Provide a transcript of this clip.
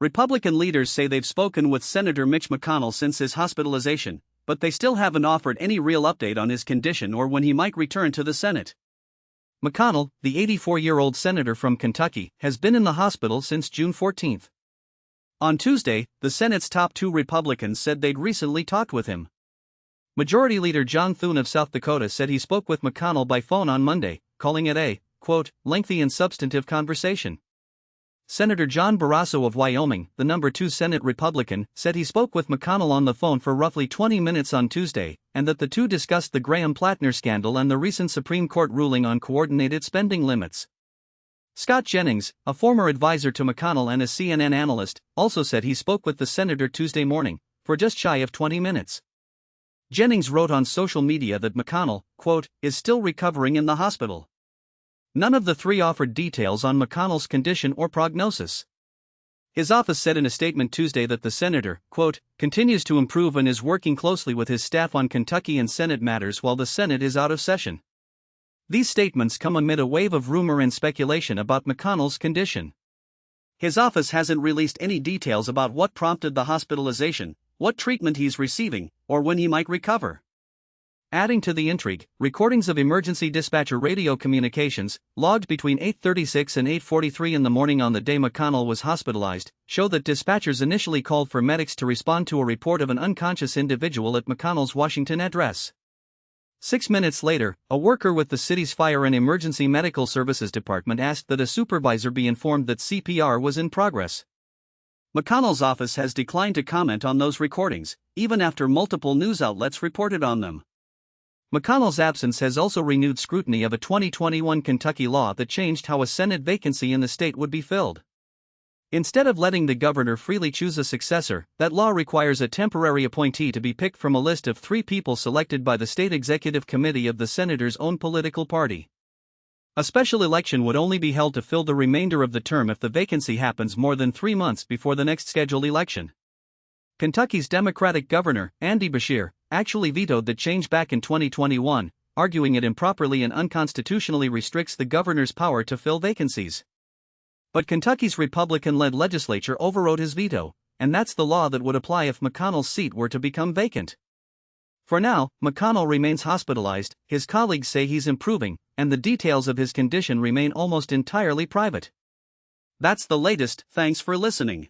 Republican leaders say they've spoken with Senator Mitch McConnell since his hospitalization, but they still haven't offered any real update on his condition or when he might return to the Senate. McConnell, the 84-year-old senator from Kentucky, has been in the hospital since June 14. On Tuesday, the Senate's top two Republicans said they'd recently talked with him. Majority Leader John Thune of South Dakota said he spoke with McConnell by phone on Monday, calling it a, quote, lengthy and substantive conversation. Senator John Barrasso of Wyoming, the number 2 Senate Republican, said he spoke with McConnell on the phone for roughly 20 minutes on Tuesday, and that the two discussed the Graham-Plattner scandal and the recent Supreme Court ruling on coordinated spending limits. Scott Jennings, a former advisor to McConnell and a CNN analyst, also said he spoke with the senator Tuesday morning, for just shy of 20 minutes. Jennings wrote on social media that McConnell, quote, is still recovering in the hospital. None of the three offered details on McConnell's condition or prognosis. His office said in a statement Tuesday that the senator, quote, continues to improve and is working closely with his staff on Kentucky and Senate matters while the Senate is out of session. These statements come amid a wave of rumor and speculation about McConnell's condition. His office hasn't released any details about what prompted the hospitalization, what treatment he's receiving, or when he might recover. Adding to the intrigue, recordings of emergency dispatcher radio communications, logged between 8:36 and 8:43 in the morning on the day McConnell was hospitalized, show that dispatchers initially called for medics to respond to a report of an unconscious individual at McConnell's Washington address. 6 minutes later, a worker with the city's Fire and Emergency Medical Services Department asked that a supervisor be informed that CPR was in progress. McConnell's office has declined to comment on those recordings, even after multiple news outlets reported on them. McConnell's absence has also renewed scrutiny of a 2021 Kentucky law that changed how a Senate vacancy in the state would be filled. Instead of letting the governor freely choose a successor, that law requires a temporary appointee to be picked from a list of 3 people selected by the state executive committee of the senator's own political party. A special election would only be held to fill the remainder of the term if the vacancy happens more than 3 months before the next scheduled election. Kentucky's Democratic governor, Andy Beshear, actually vetoed the change back in 2021, arguing it improperly and unconstitutionally restricts the governor's power to fill vacancies. But Kentucky's Republican-led legislature overrode his veto, and that's the law that would apply if McConnell's seat were to become vacant. For now, McConnell remains hospitalized, his colleagues say he's improving, and the details of his condition remain almost entirely private. That's the latest, thanks for listening.